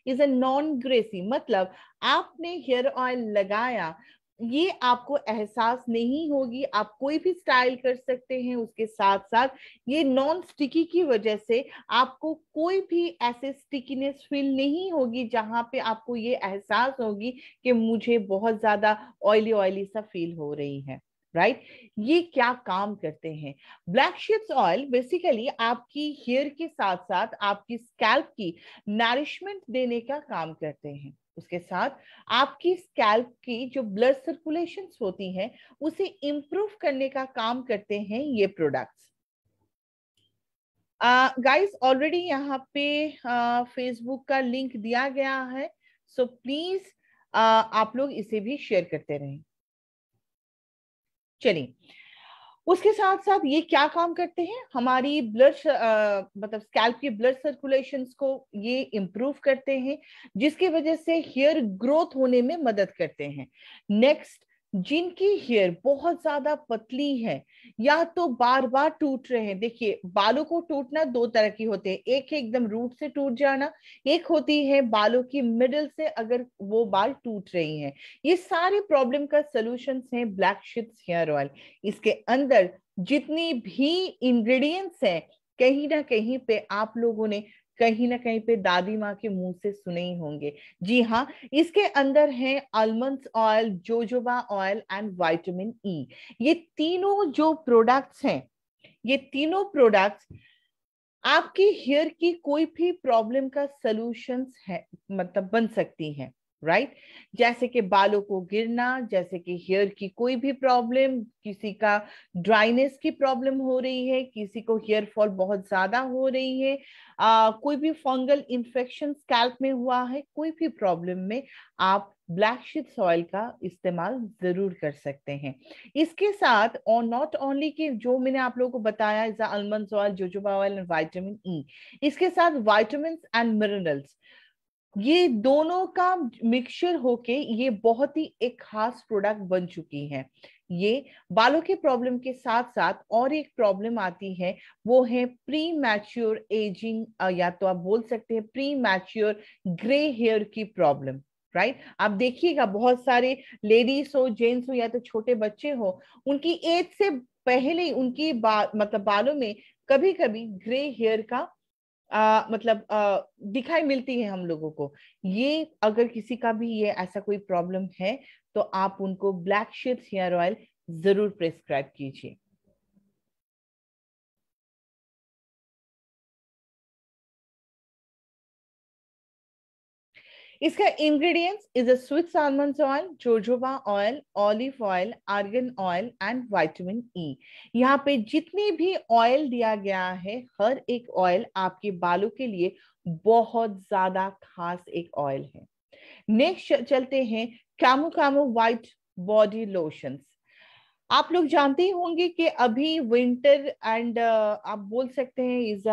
Is a non Gracy, मतलब आपने hair oil लगाया, ये आपको एहसास नहीं होगी, आप कोई भी स्टाइल कर सकते हैं। उसके साथ साथ ये नॉन स्टिकी की वजह से आपको कोई भी ऐसे स्टिकीनेस फील नहीं होगी जहां पे आपको ये एहसास होगी कि मुझे बहुत ज्यादा ऑयली ऑयली सा फील हो रही है, राइट। ये क्या काम करते हैं? ब्लैक शीप्स ऑयल बेसिकली आपकी हेयर के साथ साथ आपकी स्कैल्प की नरिशमेंट देने का काम करते हैं। उसके साथ आपकी स्कैल्प की जो ब्लड सर्कुलेशंस होती हैं उसे इंप्रूव करने का काम करते हैं ये प्रोडक्ट्स। गाइस ऑलरेडी यहाँ पे फेसबुक का लिंक दिया गया है, सो प्लीज आप लोग इसे भी शेयर करते रहें। चलिए, उसके साथ साथ ये क्या काम करते हैं, हमारी ब्लड मतलब स्कैल्प की ब्लड सर्कुलेशंस को ये इंप्रूव करते हैं, जिसकी वजह से हेयर ग्रोथ होने में मदद करते हैं। नेक्स्ट, जिनकी हेयर बहुत ज्यादा पतली है या तो बार बार टूट रहे हैं, देखिए बालों को टूटना दो तरह की होते हैं, एक है एकदम रूट से टूट जाना, एक होती है बालों की मिडल से अगर वो बाल टूट रही हैं। ये सारे प्रॉब्लम का सलूशन है ब्लैक शीप्स हेयर ऑयल। इसके अंदर जितनी भी इंग्रेडिएंट्स हैं, कहीं ना कहीं पे आप लोगों ने कहीं ना कहीं पे दादी माँ के मुंह से सुने ही होंगे। जी हाँ, इसके अंदर है almond oil, jojoba oil and vitamin E. ये तीनों जो प्रोडक्ट्स हैं, ये तीनों प्रोडक्ट्स आपकी हेयर की कोई भी प्रॉब्लम का सलूशंस है, मतलब बन सकती हैं, राइट। जैसे कि बालों को गिरना, जैसे कि हेयर की कोई भी प्रॉब्लम, किसी का ड्राइनेस की प्रॉब्लम हो रही है, किसी को हेयर फॉल बहुत ज्यादा हो रही है, कोई भी फंगल इन्फेक्शन स्कैल्प में हुआ है, कोई भी प्रॉब्लम में आप ब्लैक शीप्स ऑयल का इस्तेमाल जरूर कर सकते हैं। इसके साथ और नॉट ओनली कि जो मैंने आप लोगों को बताया is almond oil, jojoba oil and vitamin E, इसके साथ विटामिन एंड मिनरल्स, ये दोनों का मिक्सचर होके ये बहुत ही एक खास प्रोडक्ट बन चुकी है। ये बालों के प्रॉब्लम के साथ साथ और एक प्रॉब्लम आती है, वो है प्री मैच्योर एजिंग, या तो आप बोल सकते हैं प्री मैच्योर ग्रे हेयर की प्रॉब्लम, राइट। आप देखिएगा बहुत सारे लेडीज हो, जेंट्स हो या तो छोटे बच्चे हो, उनकी एज से पहले ही उनकी मतलब बालों में कभी कभी ग्रे हेयर का मतलब दिखाई मिलती है हम लोगों को। ये अगर किसी का भी ये ऐसा कोई प्रॉब्लम है तो आप उनको ब्लैक शीप्स हेयर ऑयल जरूर प्रेस्क्राइब कीजिए। इसका ingredients is a Swiss almond oil, jojoba oil, olive oil, argan oil and vitamin E. यहाँ पे जितने भी ऑयल दिया गया है, हर एक ऑयल आपके बालों के लिए बहुत ज्यादा खास एक ऑयल है। नेक्स्ट चलते हैं camo camo white body lotions. आप लोग जानते ही होंगे कि अभी विंटर एंड आप बोल सकते हैं इज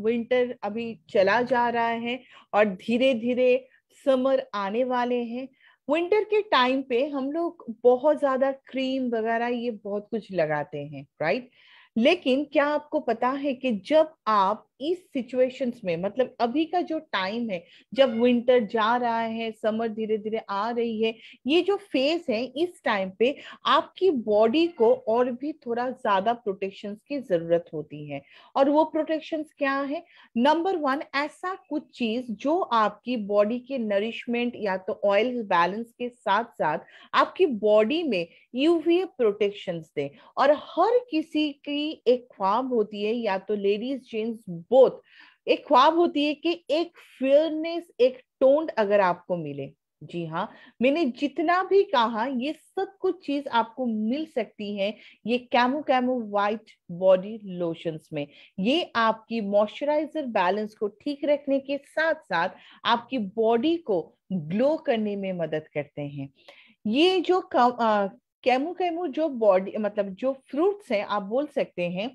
विंटर अभी चला जा रहा है और धीरे धीरे समर आने वाले हैं। विंटर के टाइम पे हम लोग बहुत ज्यादा क्रीम वगैरह ये बहुत कुछ लगाते हैं, राइट। लेकिन क्या आपको पता है कि जब आप इस सिचुएशंस में, मतलब अभी का जो टाइम है, जब विंटर जा रहा है, समर धीरे धीरे आ रही है, ये जो फेज है, इस टाइम पे आपकी बॉडी को और भी थोड़ा ज्यादा प्रोटेक्शंस की जरूरत होती है। और वो प्रोटेक्शंस क्या है? नंबर वन, ऐसा कुछ चीज जो आपकी बॉडी के नरिशमेंट या तो ऑयल बैलेंस के साथ साथ आपकी बॉडी में यूवीए प्रोटेक्शंस दे। और हर किसी की एक ख्वाब होती है, या तो लेडीज जेंट्स बोथ, एक ख्वाब होती है कि एक फेयरनेस, एक टोन अगर आपको मिले। जी हाँ, मैंने जितना भी कहा ये सब कुछ चीज आपको मिल सकती है ये camo camo white body lotions में। ये आपकी मॉइस्चराइजर बैलेंस को ठीक रखने के साथ साथ आपकी बॉडी को ग्लो करने में मदद करते हैं। ये जो कैमो कैमो जो बॉडी मतलब जो फ्रूट्स हैं आप बोल सकते हैं,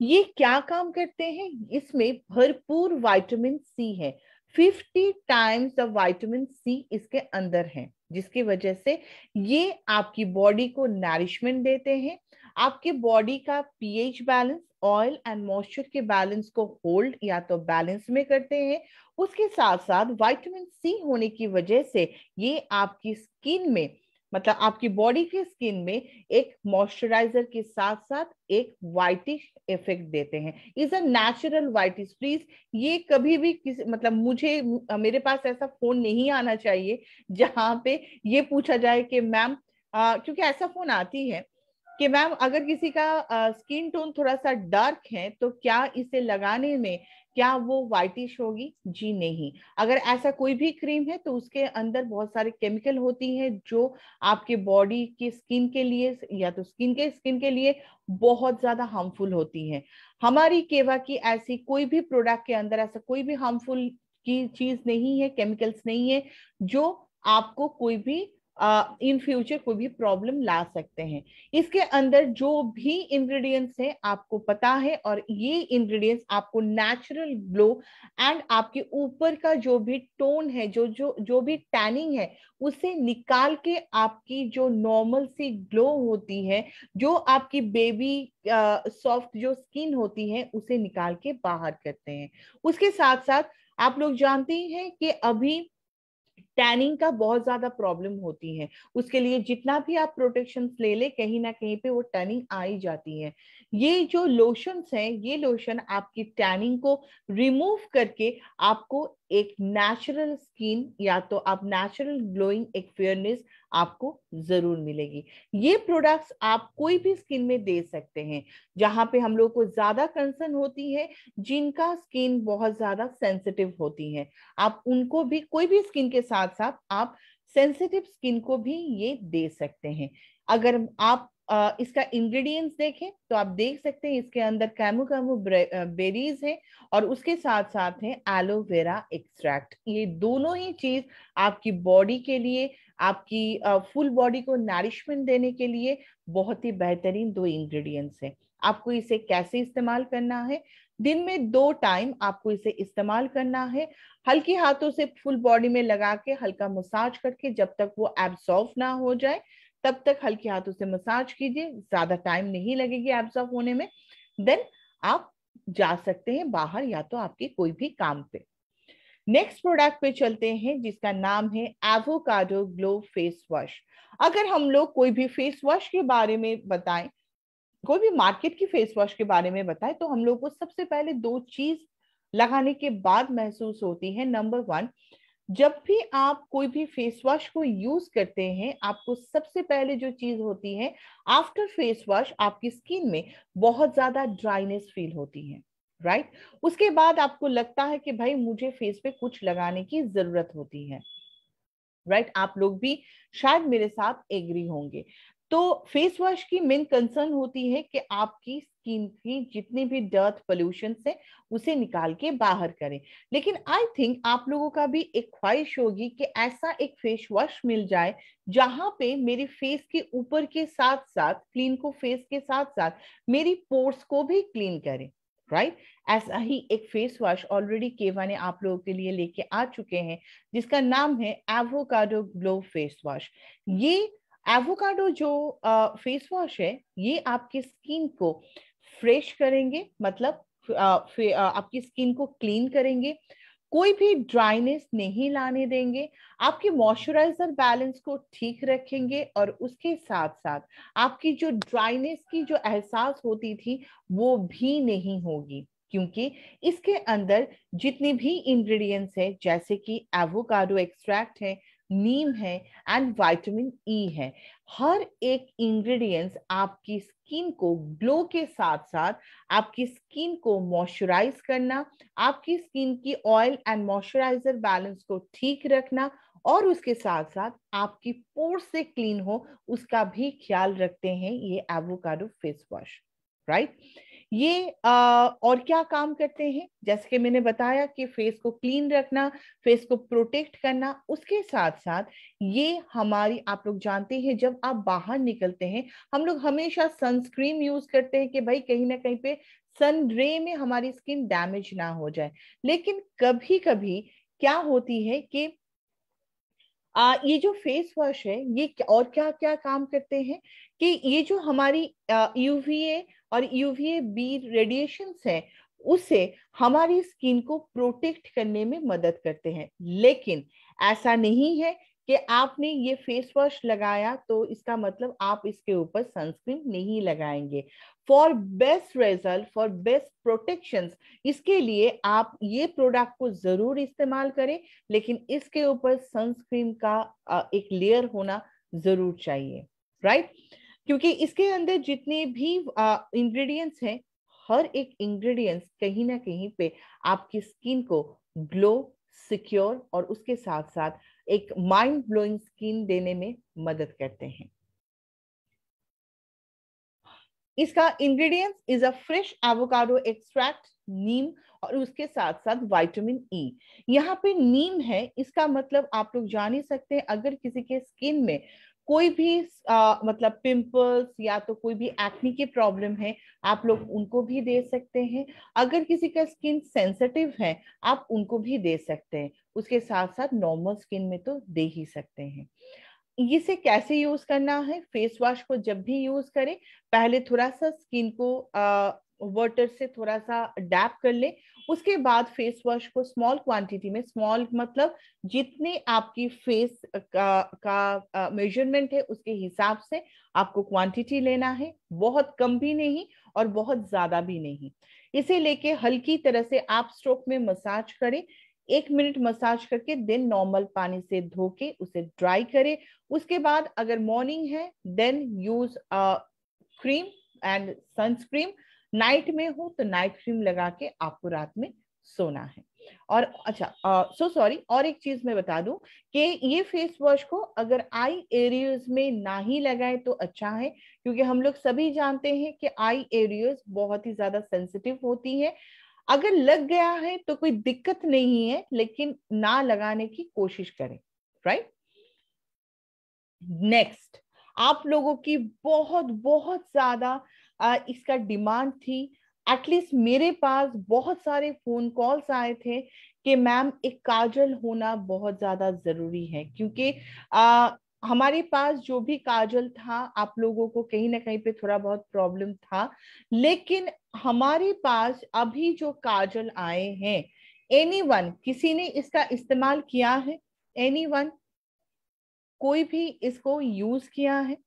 ये क्या काम करते हैं? इसमें भरपूर विटामिन सी है, 50 टाइम्स द विटामिन सी इसके अंदर है, जिसकी वजह से ये आपकी बॉडी को नरिशमेंट देते हैं, आपके बॉडी का pH balance, oil and moisture के बैलेंस को होल्ड या तो बैलेंस में करते हैं। उसके साथ साथ विटामिन सी होने की वजह से ये आपकी स्किन में, मतलब आपकी बॉडी की स्किन में एक मॉइस्चराइजर के साथ साथ एक वाइटिश इफेक्ट देते हैं। Is a natural whitish. Please ये कभी भी किसी, मतलब मुझे, मेरे पास ऐसा फोन नहीं आना चाहिए जहां पे ये पूछा जाए कि मैम, क्योंकि ऐसा फोन आती है कि मैम अगर किसी का स्किन टोन थोड़ा सा डार्क है तो क्या इसे लगाने में क्या वो वाइटिश होगी? जी नहीं। अगर ऐसा कोई भी क्रीम है तो उसके अंदर बहुत सारे केमिकल होती हैं जो आपके बॉडी की स्किन के लिए या तो स्किन के लिए बहुत ज्यादा हार्मफुल होती हैं। हमारी केवा की ऐसी कोई भी प्रोडक्ट के अंदर ऐसा कोई भी हार्मफुल की चीज नहीं है, केमिकल्स नहीं है जो आपको कोई भी इन फ्यूचर कोई भी प्रॉब्लम ला सकते हैं। इसके अंदर जो भी इंग्रेडिएंट्स हैं आपको पता है, और ये इंग्रेडिएंट्स आपको नेचुरल ग्लो एंड आपके ऊपर का जो भी टोन है, जो भी टैनिंग है, उसे निकाल के आपकी जो नॉर्मल सी ग्लो होती है, जो आपकी बेबी सॉफ्ट जो स्किन होती है, उसे निकाल के बाहर करते हैं। उसके साथ साथ आप लोग जानते हैं कि अभी टैनिंग का बहुत ज्यादा प्रॉब्लम होती है। उसके लिए जितना भी आप प्रोटेक्शन ले ले, कहीं ना कहीं पे वो टैनिंग आ ही जाती है। ये जो लोशंस हैं, ये लोशन आपकी टैनिंग को रिमूव करके आपको एक नेचुरल स्किन या तो आप नेचुरल ग्लोइंग एक फेयरनेस आपको जरूर मिलेगी। ये प्रोडक्ट्स आप कोई भी स्किन में दे सकते हैं। जहां पे हम लोग को ज्यादा कंसर्न होती है, जिनका स्किन बहुत ज्यादा सेंसिटिव होती है, आप उनको भी, कोई भी स्किन के साथ साथ आप सेंसिटिव स्किन को भी ये दे सकते हैं। अगर आप इसका इंग्रेडिएंट्स देखें तो आप देख सकते हैं इसके अंदर कैमू कैमू बेरीज है और उसके साथ साथ है एलोवेरा एक्सट्रैक्ट। ये दोनों ही चीज आपकी बॉडी के लिए, आपकी फुल बॉडी को नरिशमेंट देने के लिए बहुत ही बेहतरीन दो इंग्रेडिएंट्स है। आपको इसे कैसे इस्तेमाल करना है? दिन में 2 टाइम आपको इसे इस्तेमाल करना है। हल्के हाथों से फुल बॉडी में लगा के हल्का मसाज करके जब तक वो एब्सॉर्ब ना हो जाए तब तक हल्के हाथों से मसाज कीजिए। ज्यादा टाइम नहीं लगेगी एब्सॉर्ब होने में। देन आप जा सकते हैं बाहर या तो आपके कोई भी काम पे। नेक्स्ट प्रोडक्ट पे चलते हैं जिसका नाम है एवोकाडो ग्लो फेस वॉश। अगर हम लोग कोई भी फेस वॉश के बारे में बताएं, कोई भी मार्केट की फेस वॉश के बारे में बताएं, तो हम लोग को सबसे पहले 2 चीज लगाने के बाद महसूस होती है। नंबर 1, जब भी आप कोई भी फेस वॉश को यूज करते हैं, आपको सबसे पहले जो चीज होती है, आफ्टर फेस वॉश आपकी स्किन में बहुत ज्यादा ड्राइनेस फील होती है, राइट? उसके बाद आपको लगता है कि भाई मुझे फेस पे कुछ लगाने की जरूरत होती है, राइट? आप लोग भी शायद मेरे साथ एग्री होंगे। तो फेस वॉश की मेन कंसर्न होती है कि आपकी स्किन की जितने भी डर्ट पोल्यूशन है उसे निकाल के बाहर करें। लेकिन आई थिंक आप लोगों का भी एक ख्वाहिश होगी कि ऐसा एक फेस वॉश मिल जाए जहां पे मेरे फेस के ऊपर के साथ साथ, क्लीन को फेस के साथ साथ मेरी पोर्स को भी क्लीन करे, राइट? ऐसा ही एक फेस वॉश ऑलरेडी केवा ने आप लोगों के लिए लेके आ चुके हैं जिसका नाम है एवोकाडो ग्लो फेस वॉश। ये एवोकाडो जो फेस वॉश है, ये आपकी स्किन को फ्रेश करेंगे, मतलब आपकी स्किन को क्लीन करेंगे, कोई भी ड्राइनेस नहीं लाने देंगे, आपके मॉइस्चराइजर बैलेंस को ठीक रखेंगे, और उसके साथ साथ आपकी जो ड्राइनेस की जो एहसास होती थी वो भी नहीं होगी, क्योंकि इसके अंदर जितने भी इंग्रेडिएंट्स है, जैसे कि एवोकाडो एक्सट्रैक्ट है, नीम है एंड विटामिन ई है, हर एक इंग्रेडिएंट्स आपकी स्किन को ग्लो के साथ साथ आपकी स्किन को मॉइस्चराइज करना, आपकी स्किन की ऑयल एंड मॉइस्चराइजर बैलेंस को ठीक रखना, और उसके साथ साथ आपकी पोर से क्लीन हो उसका भी ख्याल रखते हैं ये एवोकाडो फेस वॉश, राइट? ये और क्या काम करते हैं? जैसे कि मैंने बताया कि फेस को क्लीन रखना, फेस को प्रोटेक्ट करना, उसके साथ साथ ये हमारी, आप लोग जानते हैं जब आप बाहर निकलते हैं हम लोग हमेशा सनस्क्रीन यूज करते हैं कि भाई कहीं ना कहीं पे सन रे में हमारी स्किन डैमेज ना हो जाए। लेकिन कभी कभी क्या होती है कि ये जो फेस वॉश है ये और क्या क्या काम करते हैं कि ये जो हमारी यूवीए और यूवीए बी रेडिएशंस है उससे हमारी स्किन को प्रोटेक्ट करने में मदद करते हैं। लेकिन ऐसा नहीं है कि आपने ये फेस वॉश लगाया तो इसका मतलब आप इसके ऊपर सनस्क्रीन नहीं लगाएंगे। For best result, for best protection, इसके लिए आप ये प्रोडक्ट को जरूर इस्तेमाल करें, लेकिन इसके ऊपर सनस्क्रीन का एक लेयर होना जरूर चाहिए, राइट? क्योंकि इसके अंदर जितने भी इंग्रेडिएंट्स हैं, हर एक इंग्रेडिएंट्स कहीं ना कहीं पे आपकी स्किन को ग्लो, सिक्योर और उसके साथ साथ एक माइंड ब्लोइंग स्किन देने में मदद करते हैं। इसका ingredients is a fresh avocado extract, नीम और उसके साथ साथ विटामिन ई। यहाँ पे नीम है, इसका मतलब आप लोग जान ही सकते हैं, अगर किसी के स्किन में कोई भी मतलब पिंपल्स या तो कोई भी एक्ने की प्रॉब्लम है, आप लोग उनको भी दे सकते हैं। अगर किसी का स्किन सेंसिटिव है, आप उनको भी दे सकते हैं। उसके साथ साथ नॉर्मल स्किन में तो दे ही सकते हैं। इसे कैसे यूज करना है? फेस वॉश को जब भी यूज करें, पहले थोड़ा सा स्किन को वाटर से थोड़ा सा डैप कर ले। उसके बाद फेस वॉश को स्मॉल क्वांटिटी में, स्मॉल मतलब जितने आपकी फेस का मेजरमेंट है उसके हिसाब से आपको क्वांटिटी लेना है, बहुत कम भी नहीं और बहुत ज्यादा भी नहीं। इसे लेके हल्की तरह से आप स्ट्रोक में मसाज करें, 1 मिनट मसाज करके देन नॉर्मल पानी से धो के उसे ड्राई करें। उसके बाद अगर मॉर्निंग है then use cream and sunscreen, night में हो तो नाइट क्रीम लगा के आपको रात में सोना है। और अच्छा सो सॉरी, और एक चीज मैं बता दूं कि ये फेस वॉश को अगर आई एरियाज में ना ही लगाए तो अच्छा है, क्योंकि हम लोग सभी जानते हैं कि आई एरियाज बहुत ही ज्यादा सेंसिटिव होती है। अगर लग गया है तो कोई दिक्कत नहीं है, लेकिन ना लगाने की कोशिश करें, राइट? नेक्स्ट, आप लोगों की बहुत बहुत ज्यादा इसका डिमांड थी। एटलीस्ट मेरे पास बहुत सारे फोन कॉल्स आए थे कि मैम एक काजल होना बहुत ज्यादा जरूरी है, क्योंकि हमारे पास जो भी काजल था आप लोगों को कहीं ना कहीं पे थोड़ा बहुत प्रॉब्लम था। लेकिन हमारे पास अभी जो काजल आए हैं, एनीवन किसी ने इसका इस्तेमाल किया है? एनीवन, कोई भी इसको यूज किया है?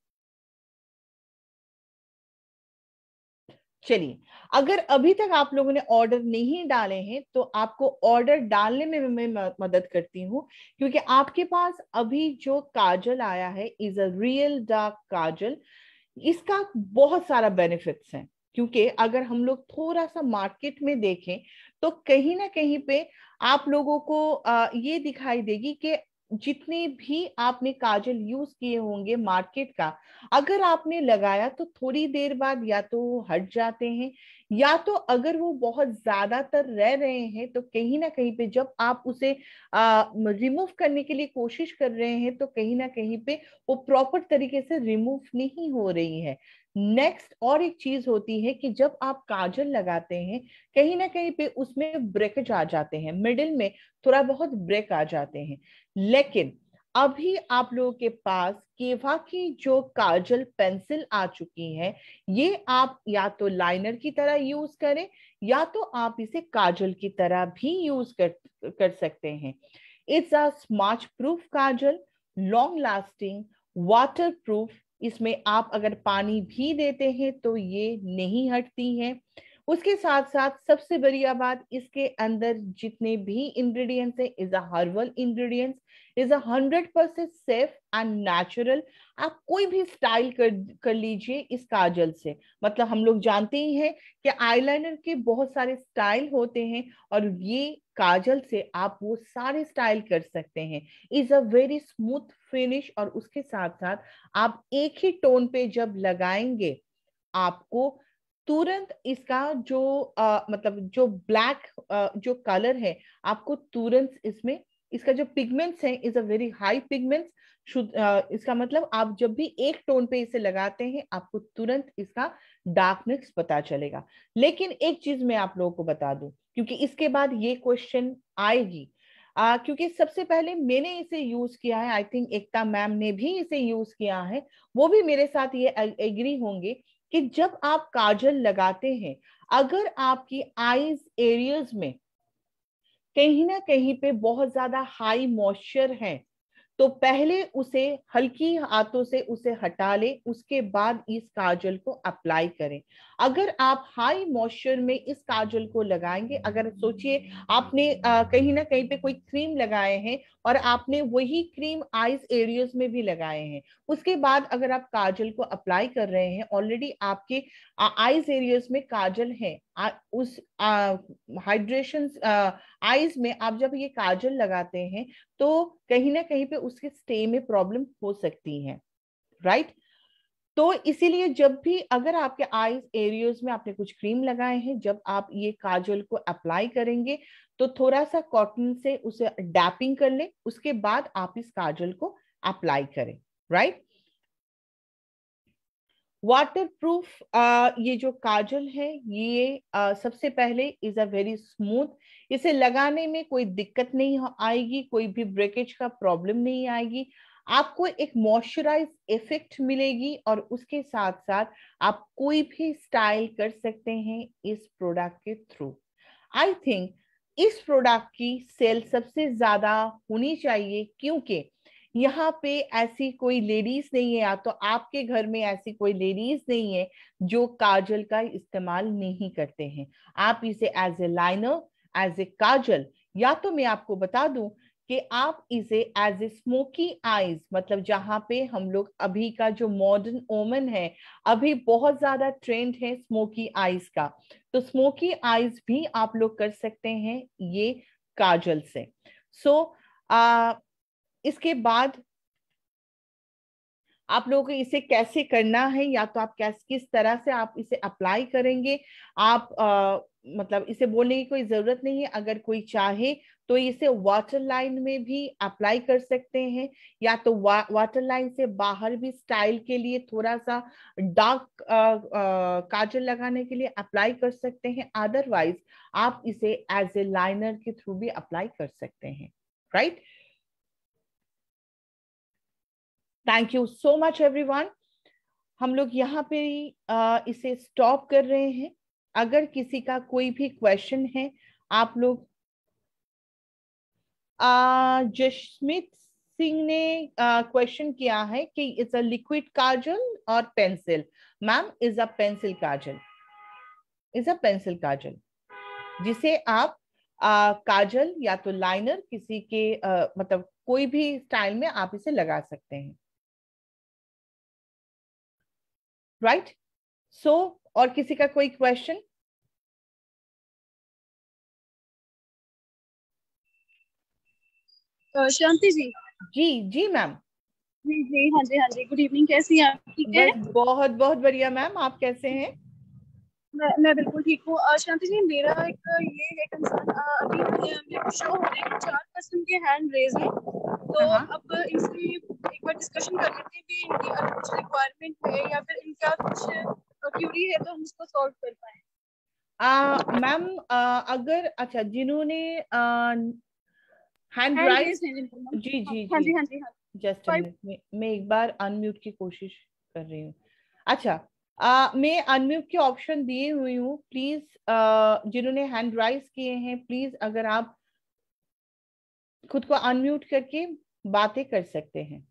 चलिए, अगर अभी तक आप लोगों ने ऑर्डर नहीं डाले हैं तो आपको ऑर्डर डालने में मैं मदद करती हूँ, क्योंकि आपके पास अभी जो काजल आया है इज अ रियल डार्क काजल। इसका बहुत सारा बेनिफिट्स हैं, क्योंकि अगर हम लोग थोड़ा सा मार्केट में देखें तो कहीं ना कहीं पे आप लोगों को ये दिखाई देगी कि जितने भी आपने काजल यूज किए होंगे मार्केट का, अगर आपने लगाया तो थोड़ी देर बाद या तो वो हट जाते हैं, या तो अगर वो बहुत ज्यादातर रह रहे हैं तो कहीं ना कहीं पे जब आप उसे रिमूव करने के लिए कोशिश कर रहे हैं तो कहीं ना कहीं पे वो प्रॉपर तरीके से रिमूव नहीं हो रही है। नेक्स्ट, और एक चीज होती है कि जब आप काजल लगाते हैं कहीं ना कहीं पे उसमें ब्रेकेज आ जाते हैं, मिडिल में थोड़ा बहुत ब्रेक आ जाते हैं। लेकिन अभी आप लोगों के पास केवा की जो काजल पेंसिल आ चुकी है, ये आप या तो लाइनर की तरह यूज करें या तो आप इसे काजल की तरह भी यूज कर सकते हैं। It's a smudge proof kajal, long lasting, water proof. इसमें आप अगर पानी भी देते हैं तो ये नहीं हटती है। उसके साथ साथ सबसे बढ़िया बात, इसके अंदर जितने भी इंग्रेडिएंट्स है is a herbal ingredients, is a 100% safe and natural. आप कोई भी स्टाइल कर लीजिए इस काजल से। मतलब हम लोग जानते ही हैं कि आईलाइनर के बहुत सारे स्टाइल होते हैं, और ये काजल से आप वो सारे स्टाइल कर सकते हैं। Is a very smooth finish, और उसके साथ साथ आप एक ही टोन पे जब लगाएंगे आपको तुरंत इसका जो मतलब जो ब्लैक जो कलर है, आपको तुरंत इसमें इसका जो पिगमेंट्स है is a very high pigments. इसका मतलब आप जब भी एक टोन पे इसे लगाते हैं आपको तुरंत इसका डार्कनेस पता चलेगा। लेकिन एक चीज मैं आप लोगों को बता दूं, क्योंकि इसके बाद ये क्वेश्चन आएगी, क्योंकि सबसे पहले मैंने इसे यूज किया है, आई थिंक एकता मैम ने भी इसे यूज किया है, वो भी मेरे साथ ये एग्री होंगे कि जब आप काजल लगाते हैं, अगर आपकी आईज एरियाज में कहीं ना कहीं पे बहुत ज्यादा हाई मॉइस्चर है, तो पहले उसे हल्की हाथों से उसे हटा ले, उसके बाद इस काजल को अप्लाई करें। अगर आप हाई मॉइस्चर में इस काजल को लगाएंगे, अगर सोचिए आपने कहीं ना कहीं पे कोई क्रीम लगाए हैं और आपने वही क्रीम आईज एरियाज में भी लगाए हैं, उसके बाद अगर आप काजल को अप्लाई कर रहे हैं, ऑलरेडी आपके आईज एरियाज में काजल है, उस हाइड्रेशन आईज में आप जब ये काजल लगाते हैं तो कहीं ना कहीं पे उसके स्टे में प्रॉब्लम हो सकती है, राइट। तो इसीलिए जब भी अगर आपके आईज एरियाज में आपने कुछ क्रीम लगाए हैं, जब आप ये काजल को अप्लाई करेंगे तो थोड़ा सा कॉटन से उसे डैपिंग कर ले, उसके बाद आप इस काजल को अप्लाई करें, राइट। वाटर प्रूफ ये जो काजल है, ये सबसे पहले इज अ वेरी स्मूथ, इसे लगाने में कोई दिक्कत नहीं आएगी, कोई भी ब्रेकेज का प्रॉब्लम नहीं आएगी, आपको एक मॉइस्चराइज इफेक्ट मिलेगी, और उसके साथ साथ आप कोई भी स्टाइल कर सकते हैं इस प्रोडक्ट के थ्रू। आई थिंक इस प्रोडक्ट की सेल सबसे ज्यादा होनी चाहिए, क्योंकि यहाँ पे ऐसी कोई लेडीज नहीं है, या तो आपके घर में ऐसी कोई लेडीज नहीं है जो काजल का इस्तेमाल नहीं करते हैं। आप इसे as a liner, as a kajal, या तो मैं आपको बता दूं कि आप इसे एज ए स्मोकी आईज, मतलब जहां पे हम लोग अभी का जो मॉडर्न ओमन है, अभी बहुत ज्यादा ट्रेंड है स्मोकी आईज का, तो स्मोकी आईज भी आप लोग कर सकते हैं ये काजल से। सो इसके बाद आप लोगों को इसे कैसे करना है, या तो आप किस तरह से आप इसे अप्लाई करेंगे, आप मतलब इसे बोलने की कोई जरूरत नहीं है। अगर कोई चाहे तो इसे वाटर लाइन में भी अप्लाई कर सकते हैं, या तो वाटर लाइन से बाहर भी स्टाइल के लिए थोड़ा सा डार्क काजल लगाने के लिए अप्लाई कर सकते हैं। अदरवाइज आप इसे एज ए लाइनर के थ्रू भी अप्लाई कर सकते हैं, right. Thank you so much everyone. हम लोग यहाँ पे इसे स्टॉप कर रहे हैं। अगर किसी का कोई भी क्वेश्चन है, आप लोग जशमीत सिंह ने क्वेश्चन किया है कि इट्स अ लिक्विड काजल और pencil. Ma'am, is a pencil kajal, is a pencil kajal, जिसे आप काजल या तो लाइनर किसी के मतलब कोई भी स्टाइल में आप इसे लगा सकते हैं, राइट। सो और किसी का कोई क्वेश्चन? शांति जी। जी जी मैम। जी जी, हाँ जी हाँ जी, गुड इवनिंग, कैसी हैं आप? ठीक है। बस बहुत बहुत बढ़िया मैम, आप कैसे हैं? मैं बिल्कुल ठीक हूँ। शांति जी, मेरा एक ये है कंसर्न, अभी मेरे को शो हो रहे हैं 4 पर्सन के हैंड रेज हैं, तो हाँ अब इसकी एक बार डिस्कशन कर लेते हैं कि इनकी अगर कुछ रिक्वायरमेंट है या फिर इनका कुछ क्यूरी है तो हम उसको सॉल्व कर पाए। मैम, अगर अच्छा जिन्होंने हैंड हैंड राइज, रेज हैं जिनको मैम। जी जी हाँ जी, जी हाँ जी हाँ। Just a 5। मिनट में मैं एक बार अनम्यूट की कोशिश कर रही हूँ। अच्छा, मैं अनम्यूट के ऑप्शन दिए हुई हूँ, प्लीज जिन्होंने हैंड राइज किए हैं, प्लीज अगर आप खुद को अनम्यूट करके बातें कर सकते हैं।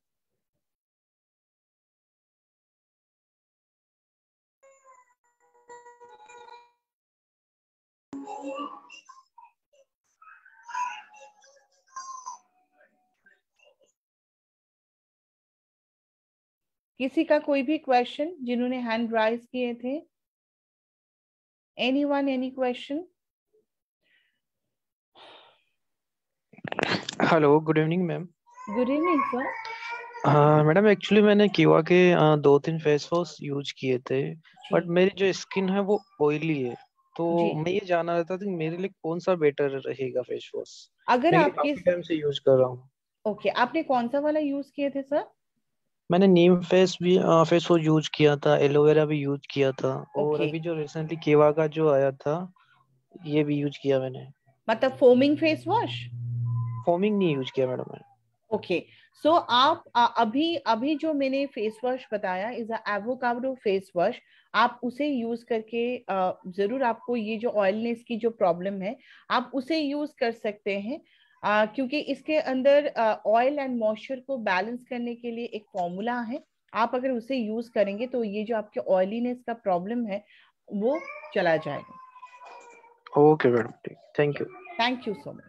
किसी का कोई भी क्वेश्चन जिन्होंने हैंड राइज किए थे? Anyone, any question? Hello, good evening ma'am. Good evening sir. Madam, actually मैंने किवा के 2-3 फेस वॉश यूज किए थे, बट जी मेरी जो स्किन है वो ऑयली है, तो जी, मैं ये जानना रहता था कि मेरे लिए कौन सा बेटर रहेगा फेस वॉश। अगर मैं ये आपके, काफी टाइम से यूज कर रहा हूँ। ओके, आपने कौन सा वाला यूज किए थे सर? मैंने नीम फेस वॉश यूज किया था, एलोवेरा भी यूज किया था, और ओके, अभी जो रिसेंटली केवा का जो आया था ये भी यूज किया मैंने। मतलब फोमिंग फेस वॉश? फोमिंग नहीं यूज किया मैडम मैंने। ओके, सो आप अभी अभी जो मैंने फेस वॉश बताया इज एवोकाडो फेस वॉश, आप उसे यूज करके जरूर आपको ये जो ऑयलनेस की जो प्रॉब्लम है आप उसे यूज कर सकते हैं, क्योंकि इसके अंदर ऑयल एंड मॉइस्चर को बैलेंस करने के लिए एक फॉर्मूला है। आप अगर उसे यूज करेंगे तो ये जो आपके ऑयलीनेस का प्रॉब्लम है वो चला जाएगा। ओके मैडम, ठीक, thank you. Thank you so much.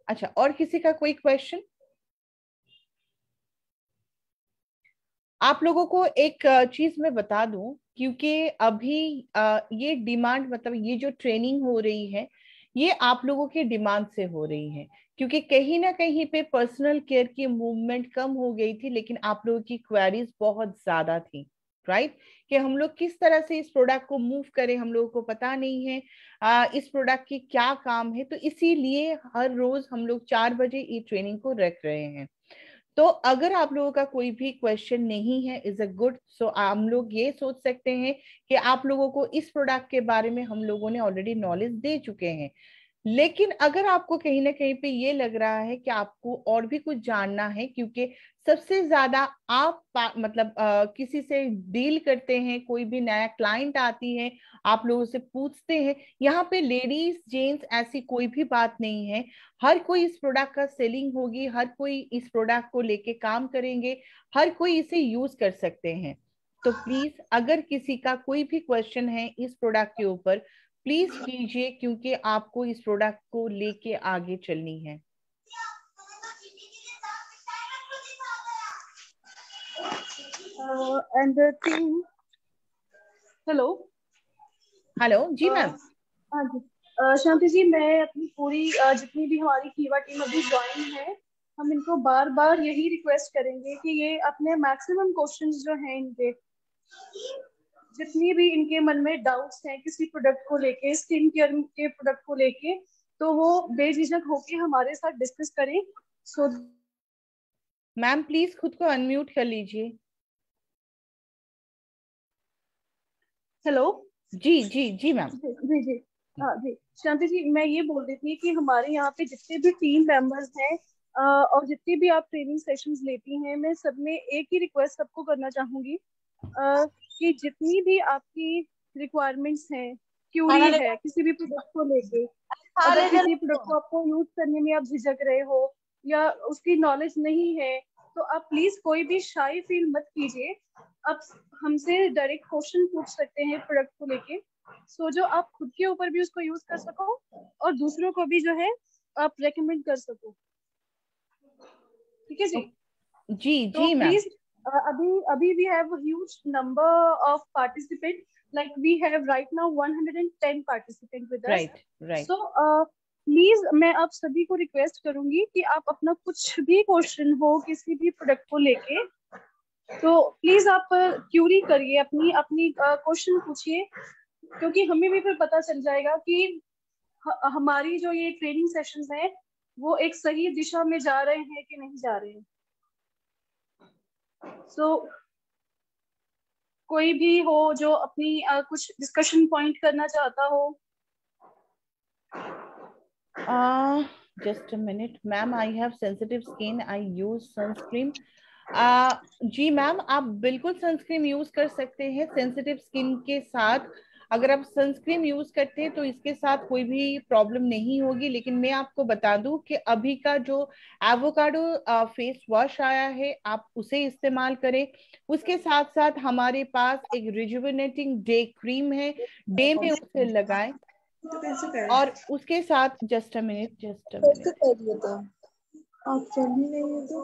अच्छा, और किसी का कोई क्वेश्चन? आप लोगों को एक चीज मैं बता दूं, क्योंकि अभी ये डिमांड मतलब ये जो ट्रेनिंग हो रही है ये आप लोगों की डिमांड से हो रही है, क्योंकि कहीं ना कहीं पे पर्सनल केयर की मूवमेंट कम हो गई थी, लेकिन आप लोगों की क्वेरीज बहुत ज्यादा थी, राइट? कि हम लोग किस तरह से इस प्रोडक्ट को मूव करें, हम लोगों को पता नहीं है इस प्रोडक्ट की क्या काम है, तो इसीलिए हर रोज हम लोग 4 बजे ये ट्रेनिंग को रख रहे हैं। तो अगर आप लोगों का कोई भी क्वेश्चन नहीं है इज अ गुड, सो हम लोग ये सोच सकते हैं कि आप लोगों को इस प्रोडक्ट के बारे में हम लोगों ने ऑलरेडी नॉलेज दे चुके हैं। लेकिन अगर आपको कहीं ना कहीं पे ये लग रहा है कि आपको और भी कुछ जानना है, क्योंकि सबसे ज्यादा आप मतलब किसी से डील करते हैं, कोई भी नया क्लाइंट आती है आप लोगों से पूछते हैं, यहाँ पे लेडीज जेंट्स ऐसी कोई भी बात नहीं है, हर कोई इस प्रोडक्ट का सेलिंग होगी, हर कोई इस प्रोडक्ट को लेके काम करेंगे, हर कोई इसे यूज कर सकते हैं। तो प्लीज अगर किसी का कोई भी क्वेश्चन है इस प्रोडक्ट के ऊपर प्लीज कीजिए, क्योंकि आपको इस प्रोडक्ट को लेके आगे चलनी है। And the thing, hello hello जी मैम। हाँ जी, शांति जी, मैं अपनी पूरी जितनी भी हमारी कीवा टीम अभी ज्वाइन है, हम इनको बार बार यही रिक्वेस्ट करेंगे कि ये अपने मैक्सिमम क्वेश्चंस जो हैं इनके, जितनी भी इनके मन में डाउट्स हैं किसी प्रोडक्ट को लेके, स्किन केयर के प्रोडक्ट को लेके, तो वो बेझिझक होके हमारे साथ डिस्कस करें। सो मैम प्लीज खुद को अनम्यूट कर लीजिए। हेलो, जी जी जी मैम। जी जी जी, हाँ जी, शांति जी, मैं ये बोल रही थी कि हमारे यहाँ पे जितने भी टीम मेंबर्स हैं और जितनी भी आप ट्रेनिंग सेशंस लेती हैं, मैं सब में एक ही रिक्वेस्ट सबको करना चाहूंगी कि जितनी भी आपकी रिक्वायरमेंट्स हैं, क्यूरी है किसी भी प्रोडक्ट को लेके, अगर किसी प्रोडक्ट को आपको यूज करने में आप झिझक रहे हो या उसकी नॉलेज नहीं है, तो आप प्लीज कोई भी शाई फील मत कीजिए, आप हमसे डायरेक्ट क्वेश्चन पूछ सकते हैं प्रोडक्ट को लेके, सो जो आप खुद के ऊपर भी उसको यूज कर सको और दूसरों को भी जो है आप रेकमेंड कर सको। ठीक है जी? जी तो जी मैम। प्लीज, अभी अभी we have a huge number of participants, like we have right now 110 participants with us. Right right. So please मैं आप सभी को रिक्वेस्ट करूंगी कि आप अपना कुछ भी क्वेश्चन हो किसी भी प्रोडक्ट को लेके, तो प्लीज आप क्यूरी करिए, अपनी अपनी क्वेश्चन पूछिए, क्योंकि हमें भी फिर पता चल जाएगा कि हमारी जो ये ट्रेनिंग सेशंस हैं वो एक सही दिशा में जा रहे हैं कि नहीं जा रहे हैं। सो कोई भी हो जो अपनी कुछ डिस्कशन पॉइंट करना चाहता हो। Just a minute ma'am, I have sensitive skin, I use sunscreen. जी मैम, आप बिल्कुल सनस्क्रीन यूज कर सकते हैं सेंसिटिव स्किन के साथ। अगर आप सनस्क्रीन यूज करते हैं तो इसके साथ कोई भी प्रॉब्लम नहीं होगी, लेकिन मैं आपको बता दूं कि अभी का जो एवोकाडो फेस वॉश आया है आप उसे इस्तेमाल करें। उसके साथ साथ हमारे पास एक रिजुविनेटिंग डे क्रीम है, डे में उसे लगाएं। तो कैसे कर और उसके साथ जस्ट अ मिनट दिए तो आप चल ही नहीं है तो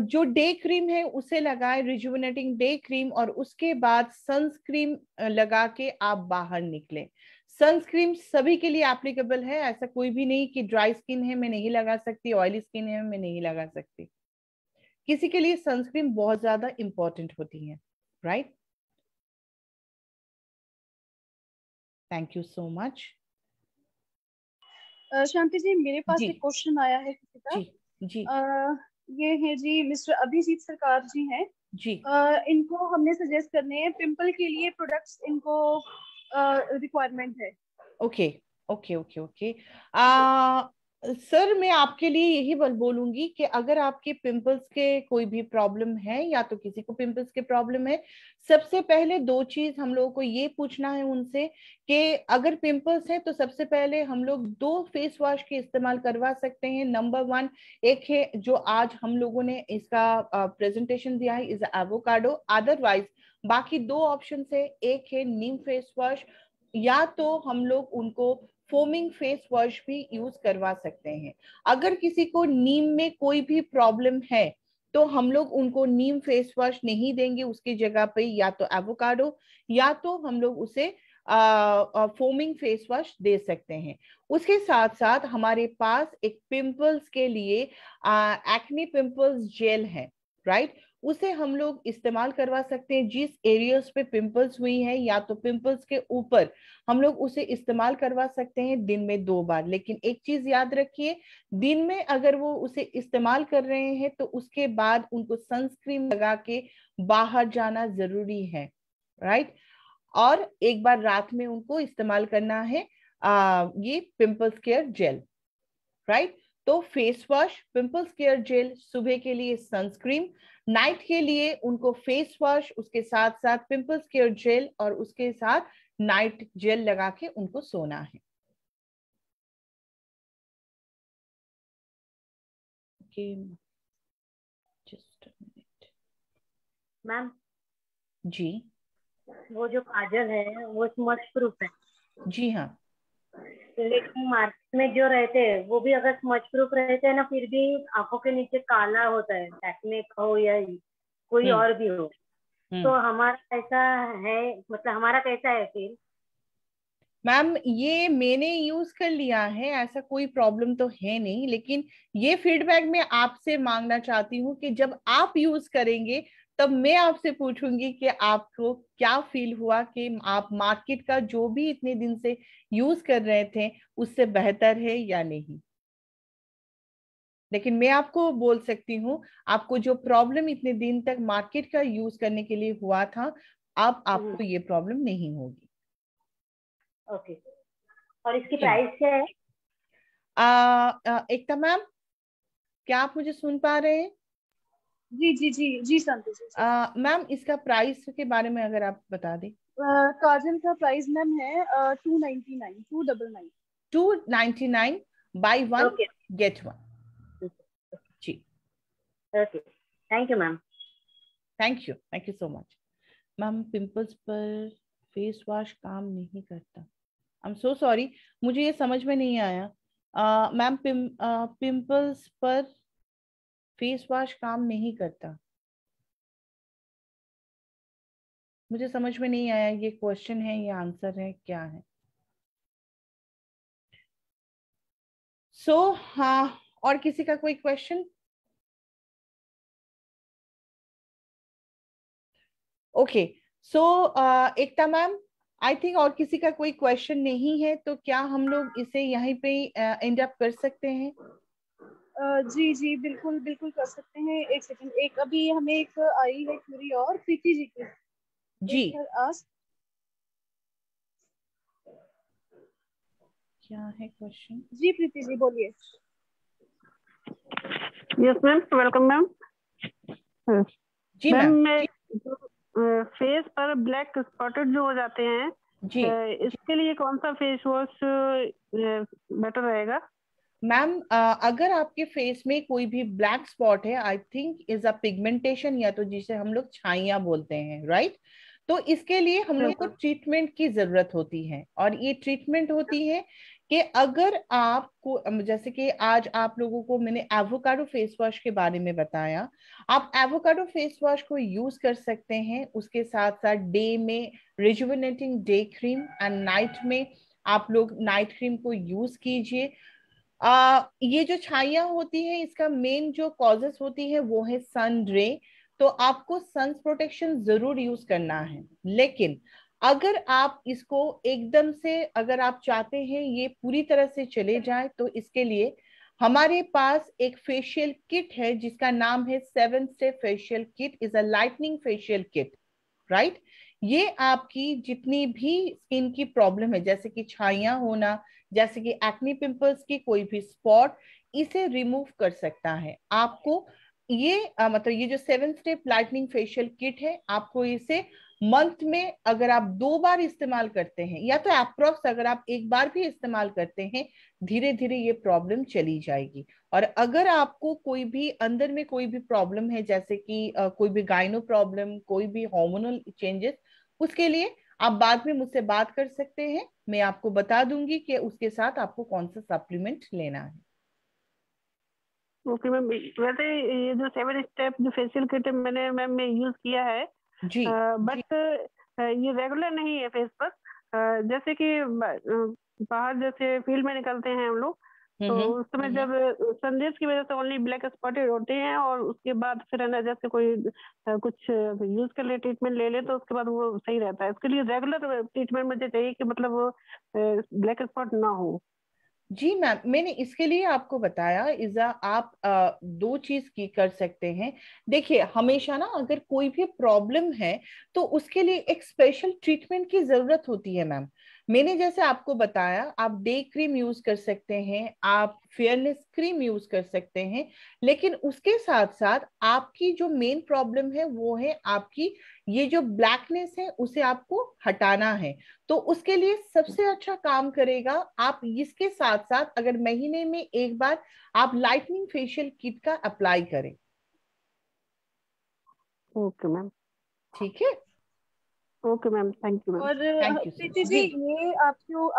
जो डे क्रीम है उसे लगाएं, रिजुविनेटिंग डे क्रीम, और उसके बाद सनस्क्रीन लगा के आप बाहर निकलें। सनस्क्रीन सभी के लिए एप्लीकेबल है, ऐसा कोई भी नहीं कि ड्राई स्किन है मैं नहीं लगा सकती, ऑयली स्किन है मैं नहीं लगा सकती, किसी के लिए सनस्क्रीन बहुत ज्यादा इंपॉर्टेंट होती है, right? Thank you so much. Shanti ji, मेरे पास जी एक क्वेश्चन आया है किसी का। जी जी। ये है जी, मिस्टर अभिजीत सरकार जी हैं। जी इनको हमने सजेस्ट करने हैं, पिंपल के लिए प्रोडक्ट्स इनको रिक्वायरमेंट है। Okay okay okay okay. आ सर मैं आपके लिए यही बोलूंगी कि अगर आपके पिंपल्स के कोई भी प्रॉब्लम है या तो किसी को पिंपल्स के प्रॉब्लम है, सबसे पहले दो चीज हम लोगों को ये पूछना है उनसे कि अगर पिंपल्स है तो सबसे पहले हम लोग दो फेस वॉश के इस्तेमाल करवा सकते हैं। नंबर वन, एक है जो आज हम लोगों ने इसका प्रेजेंटेशन दिया है, इज एवोकाडो। अदरवाइज बाकी दो ऑप्शन है, एक है नीम फेस वॉश, या तो हम लोग उनको फोमिंग फेस वॉश भी यूज करवा सकते हैं। अगर किसी को नीम में कोई भी प्रॉब्लम है तो हम लोग उनको नीम फेस वॉश नहीं देंगे, उसकी जगह पे या तो एवोकाडो या तो हम लोग उसे फोमिंग फेस वॉश दे सकते हैं। उसके साथ साथ हमारे पास एक पिंपल्स के लिए एक्ने पिंपल्स जेल है, राइट, उसे हम लोग इस्तेमाल करवा सकते हैं। जिस एरियाज पे पिंपल्स हुई है या तो पिंपल्स के ऊपर हम लोग उसे इस्तेमाल करवा सकते हैं दिन में 2 बार। लेकिन एक चीज याद रखिए, दिन में अगर वो उसे इस्तेमाल कर रहे हैं तो उसके बाद उनको सनस्क्रीन लगा के बाहर जाना जरूरी है, राइट। और एक बार रात में उनको इस्तेमाल करना है ये पिंपल्स केयर जेल, राइट। तो face wash, pimples care gel, सुबह के लिए सनस्क्रीन, नाइट के लिए उनको फेस वॉश, उसके साथ साथ पिंपल्स केयर जेल और उसके साथ नाइट जेल लगा के उनको सोना है। Okay, just a minute. Ma'am जी वो जो काजल है वो स्मच प्रूफ है, जी हाँ। लेकिन मार्केट में जो रहते हैं वो भी अगर स्मच प्रूफ रहते हैं ना, फिर भी आंखों के नीचे काला होता है, एक्ने का हो या कोई और भी हो। तो हमारा ऐसा है, मतलब हमारा कैसा है फिर? मैम ये मैंने यूज कर लिया है, ऐसा कोई प्रॉब्लम तो है नहीं, लेकिन ये फीडबैक मैं आपसे मांगना चाहती हूँ कि जब आप यूज करेंगे तब मैं आपसे पूछूंगी कि आपको क्या फील हुआ कि आप मार्केट का जो भी इतने दिन से यूज कर रहे थे उससे बेहतर है या नहीं। लेकिन मैं आपको बोल सकती हूँ, आपको जो प्रॉब्लम इतने दिन तक मार्केट का यूज करने के लिए हुआ था, अब आपको ये प्रॉब्लम नहीं होगी। ओके, और इसकी प्राइस क्या है? एकता मैम, क्या आप मुझे सुन पा रहे हैं? जी जी जी जी शांति जी। मैम इसका प्राइस के बारे में अगर आप बता दें। काजल का प्राइस मैम है 299, 299। 299 बाई वन गेट वन। जी okay, thank you ma'am. Thank you so much. Ma'am pimples पर फेस वॉश काम नहीं करता, आई एम सो सॉरी, मुझे ये समझ में नहीं आया। मैम पिंपल्स पर फेस वॉश काम नहीं करता, मुझे समझ में नहीं आया ये क्वेश्चन है या आंसर है, क्या है? हाँ, और किसी का कोई question? Okay, so Ekta ma'am, I think और किसी का कोई क्वेश्चन नहीं है, तो क्या हम लोग इसे यहीं पे एंड अप कर सकते हैं? जी जी बिल्कुल बिल्कुल कर सकते हैं। एक सेकंड, एक अभी हमें एक आई है क्वेरी और प्रीति जी की। जी आस्क, क्या है क्वेश्चन? जी प्रीति जी बोलिए। Yes ma'am, welcome ma'am. जी मैम मैम। मैं फेस पर ब्लैक स्पॉटेड जो हो जाते हैं, जी इसके लिए कौन सा फेस वॉश बेटर रहेगा? मैम अगर आपके फेस में कोई भी ब्लैक स्पॉट है, I think is a pigmentation, या तो जिसे हम लोग छाइयां बोलते हैं, राइट। तो इसके लिए हम लोग को ट्रीटमेंट की जरूरत होती है, और ये ट्रीटमेंट होती है कि अगर आपको, जैसे कि आज आप लोगों को मैंने एवोकाडो फेस वॉश के बारे में बताया, आप एवोकाडो फेस वॉश को यूज कर सकते हैं। उसके साथ साथ डे में rejuvenating day cream and night में आप लोग नाइट क्रीम को यूज कीजिए। ये जो छाइयां होती है इसका मेन जो कॉजेस होती है वो है सन रे, तो आपको सन प्रोटेक्शन जरूर यूज करना है। लेकिन अगर आप इसको एकदम से, अगर आप चाहते हैं ये पूरी तरह से चले जाए, तो इसके लिए हमारे पास एक फेशियल किट है जिसका नाम है 7 step facial kit, is a lightning facial kit, right. ये आपकी जितनी भी स्किन की प्रॉब्लम है, जैसे कि छाइयां होना, जैसे कि एक्ने पिंपल्स की कोई भी स्पॉट, इसे रिमूव कर सकता है। आपको ये मतलब ये जो 7 स्टेप लाइटनिंग फेशियल किट है, आपको इसे मंथ में अगर आप 2 बार इस्तेमाल करते हैं, या तो अप्रोक्स अगर आप 1 बार भी इस्तेमाल करते हैं, धीरे धीरे ये प्रॉब्लम चली जाएगी। और अगर आपको कोई भी अंदर में कोई भी प्रॉब्लम है, जैसे कि कोई भी गाइनो प्रॉब्लम, कोई भी हार्मोनल चेंजेस, उसके लिए आप बाद में मुझसे बात कर सकते हैं। मैं आपको बता दूंगी कि उसके साथ आपको कौन सा सप्लीमेंट लेना है। ओके मैम, वैसे ये जो 7 स्टेप जो फेशियल किट है मैंने मैम मैं यूज किया है जी, बट ये रेगुलर नहीं है फेस पर। जैसे कि बाहर जैसे फील्ड में निकलते हैं हम लोग, तो उस समय जब सनरेज की वजह से ओनली ब्लैक स्पॉटेड होते हैं, और उसके बाद फिर है ना जैसे कोई कुछ यूज कर ले, ट्रीटमेंट ले ले, तो उसके बाद वो सही रहता है। उसके लिए रेगुलर ट्रीटमेंट मुझे चाहिए कि मतलब वो ब्लैक स्पॉट ना हो। जी मैम, मैंने इसके लिए आपको बताया इजा, आप 2 चीज की कर सकते हैं। देखिए, हमेशा ना अगर कोई भी प्रॉब्लम है तो उसके लिए एक स्पेशल ट्रीटमेंट की जरूरत होती है मैम। मैंने जैसे आपको बताया, आप डे क्रीम यूज कर सकते हैं, आप फेयरनेस क्रीम यूज कर सकते हैं, लेकिन उसके साथ साथ आपकी जो मेन प्रॉब्लम है वो है आपकी ये जो ब्लैकनेस है, उसे आपको हटाना है। तो उसके लिए सबसे अच्छा काम करेगा, आप इसके साथ साथ अगर महीने में 1 बार आप लाइटनिंग फेशियल किट का अप्लाई करें। Okay ma'am. ठीक है, okay ma'am, thank you ma'am. और थैंक यू प्रीति सर। जी, जी ये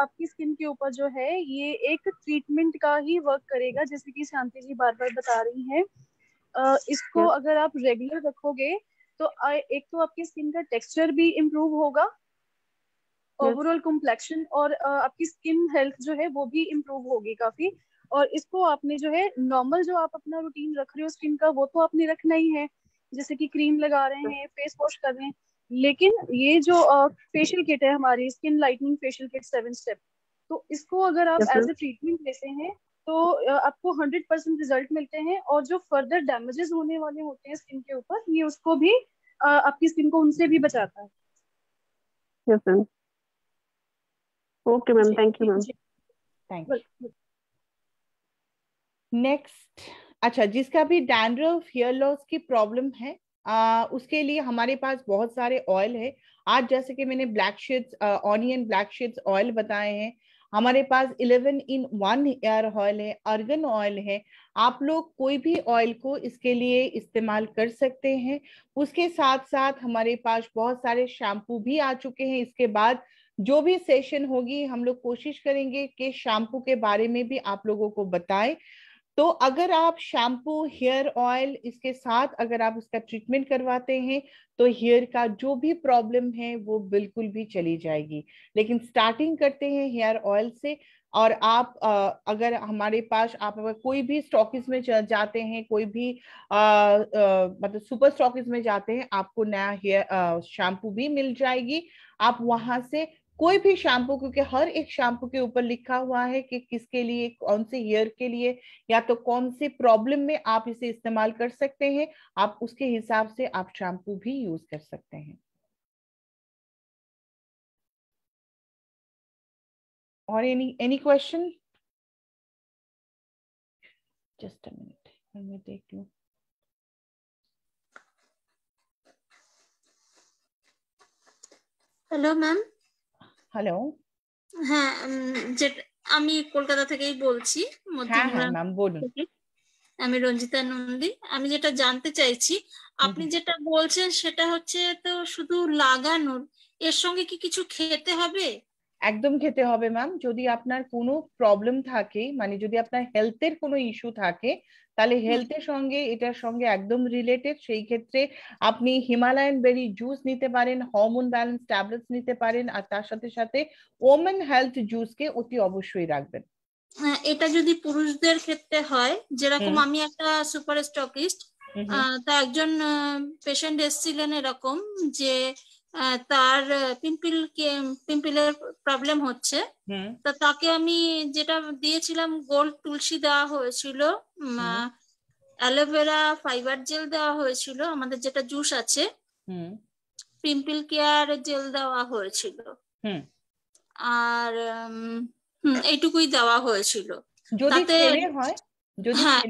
आपकी स्किन के ऊपर जो है ये एक ट्रीटमेंट का ही वर्क करेगा, जैसे कि शांति जी बार बार बता रही हैं। इसको Yes. अगर आप रेगुलर रखोगे तो एक तो आपकी स्किन का टेक्सचर भी इम्प्रूव होगा, Yes. ओवरऑल कॉम्प्लेक्शन और आपकी स्किन हेल्थ जो है वो भी इम्प्रूव होगी काफी। और इसको आपने जो है नॉर्मल जो आप अपना रूटीन रख रहे हो स्किन का, वो तो आपने रखना ही है, जैसे कि क्रीम लगा रहे हैं, फेस वॉश कर रहे हैं। लेकिन ये जो फेशियल किट है हमारी skin lightening facial kit 7 step, तो इसको अगर आप Yes, एज ma'am. ए ट्रीटमेंट लेते हैं तो आपको 100% रिजल्ट मिलते हैं, और जो फर्दर डैमेजेस होने वाले होते हैं स्किन के ऊपर, ये उसको भी आपकी स्किन को उनसे भी बचाता है। Yes, ma'am. Okay, ma'am. जी Thank you, ma'am. जी, थैंक यू। बिल्कुल। नेक्स्ट, अच्छा, जिसका भी डैंड्रफ हेयर लॉस की प्रॉब्लम है, उसके लिए हमारे पास बहुत सारे ऑयल है। आज जैसे कि मैंने black sheets onion black sheets oil बताए हैं, हमारे पास 11-in-1 हेयर ऑयल है, अर्गन ऑयल है। आप लोग कोई भी ऑयल को इसके लिए इस्तेमाल कर सकते हैं। उसके साथ साथ हमारे पास बहुत सारे शैम्पू भी आ चुके हैं। इसके बाद जो भी सेशन होगी, हम लोग कोशिश करेंगे कि शैम्पू के बारे में भी आप लोगों को बताएं। तो अगर आप शैम्पू, हेयर ऑयल, इसके साथ अगर आप इसका ट्रीटमेंट करवाते हैं तो हेयर का जो भी प्रॉब्लम है वो बिल्कुल भी चली जाएगी। लेकिन स्टार्टिंग करते हैं हेयर ऑयल से। और आप अगर हमारे पास आप अगर कोई भी स्टॉकिस में जाते हैं, कोई भी मतलब सुपर स्टॉकिस में जाते हैं, आपको नया हेयर शैम्पू भी मिल जाएगी। आप वहां से कोई भी शैम्पू, क्योंकि हर एक शैम्पू के ऊपर लिखा हुआ है कि किसके लिए, कौन से हेयर के लिए, या तो कौन से प्रॉब्लम में आप इसे इस्तेमाल कर सकते हैं, आप उसके हिसाब से आप शैम्पू भी यूज कर सकते हैं। और any question? Just a minute, मैं देख लूं। Hello ma'am. हेलो। হ্যাঁ, আমি কলকাতা থেকেই বলছি, হ্যাঁ মধ্যমগ্রাম হ্যাঁ ম্যাম, বলুন। থেকে। আমি রঞ্জিতা নন্দী। আমি যেটা জানতে চাইছি, আপনি যেটা বলছেন সেটা হচ্ছে তো শুধু লাগানোর, এর সঙ্গে কি কিছু খেতে হবে? একদম খেতে হবে ম্যাম। যদি আপনার কোনো প্রবলেম থাকে, মানে যদি আপনার হেলথের কোনো ইস্যু থাকে, তাহলে হেলথের সঙ্গে এটার সঙ্গে একদম রিলেটেড। সেই ক্ষেত্রে আপনি হিমালয়ান বেরি জুস নিতে পারেন, হরমোন ব্যালেন্স ট্যাবলেটস নিতে পারেন, আর তার সাথে সাথে ওমেন হেলথ জুসকে অতি অবশ্যই রাখবেন। এটা যদি পুরুষদের ক্ষেত্রে হয়, যেরকম আমি একটা সুপার স্টকিস্ট, তা একজন পেশেন্ট এসেছিলেন এরকম যে তার পিম্পলের প্রবলেম হচ্ছে, তা তাকে আমি যেটা দিয়েছিলাম গোল্ড তুলসী দেওয়া হয়েছিল, অ্যালোভেরা ফাইবার জেল দেওয়া হয়েছিল, আমাদের যেটা জুস আছে, পিম্পল কেয়ার জেল দেওয়া হয়েছিল, আর এইটুকুই দেওয়া হয়েছিল। তাতে হ্যাঁ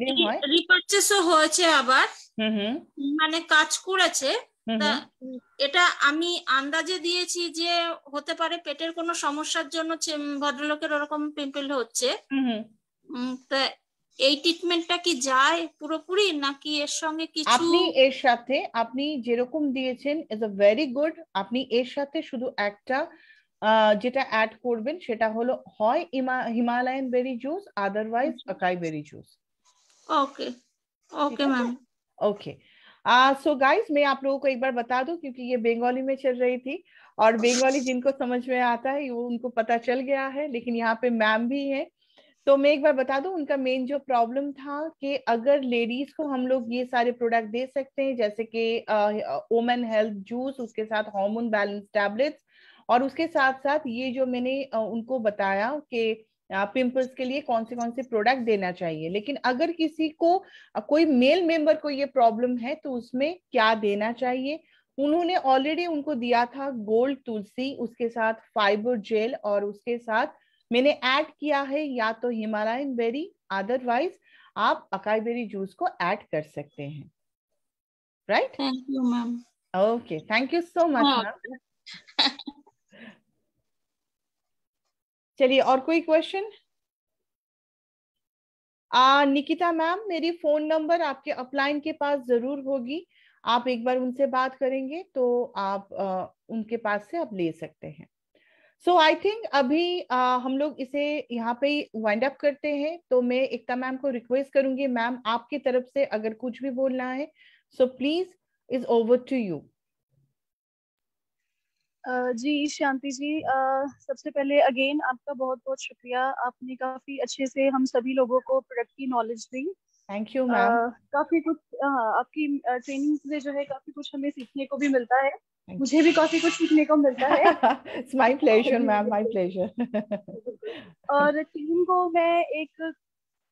রিপারচেসও হয়েছে আবার, মানে কাজ করেছে। তা এটা আমি আন্দাজে দিয়েছি যে হতে পারে পেটের কোনো সমস্যার জন্য ভদ্রলোকের ওরকম পিম্পল হচ্ছে। তা এই ট্রিটমেন্টটা কি যায় পুরোপুরি, নাকি এর সঙ্গে কিছু? আপনি এর সাথে আপনি যেরকম দিয়েছেন ইজ আ ভেরি গুড। আপনি এর সাথে শুধু একটা যেটা অ্যাড করবেন সেটা হলো হয় Himalayan berry juice, otherwise acai berry juice. Okay okay ma'am. Okay so guys, मैं आप लोगों को एक बार बता दूं क्योंकि ये बंगाली में चल रही थी और बंगाली जिनको समझ में आता है वो उनको पता चल गया है, लेकिन यहाँ पे मैम भी है तो मैं एक बार बता दूं उनका मेन जो प्रॉब्लम था कि अगर लेडीज को हम लोग ये सारे प्रोडक्ट दे सकते हैं जैसे कि वुमेन हेल्थ जूस, उसके साथ हार्मोन बैलेंस टैबलेट्स, और उसके साथ साथ ये जो मैंने उनको बताया कि पिंपल्स के लिए कौन से प्रोडक्ट देना चाहिए। लेकिन अगर किसी को कोई मेल मेंबर को ये प्रॉब्लम है तो उसमें क्या देना चाहिए, उन्होंने ऑलरेडी उनको दिया था गोल्ड तुलसी, उसके साथ फाइबर जेल, और उसके साथ मैंने ऐड किया है या तो हिमालयन बेरी, अदरवाइज आप अकाई बेरी जूस को ऐड कर सकते हैं। Right? Thank you ma'am. Okay, thank you so much ma'am. चलिए, और कोई क्वेश्चन? निकिता मैम, मेरी फोन नंबर आपके अपलाइन के पास जरूर होगी, आप एक बार उनसे बात करेंगे तो आप उनके पास से आप ले सकते हैं। सो आई थिंक अभी हम लोग इसे यहाँ पे वाइंड अप करते हैं। तो मैं एकता मैम को रिक्वेस्ट करूंगी, मैम आपकी तरफ से अगर कुछ भी बोलना है so please is over to you. जी शांति जी, सबसे पहले अगेन आपका बहुत बहुत शुक्रिया, आपने काफी अच्छे से हम सभी लोगों को प्रोडक्ट की knowledge the. Thank you ma'am. काफी कुछ आपकी ट्रेनिंग से जो है काफी कुछ हमें सीखने को भी मिलता है, मुझे भी काफी कुछ सीखने को मिलता है। It's my pleasure ma'am, my pleasure। और टीम को मैं एक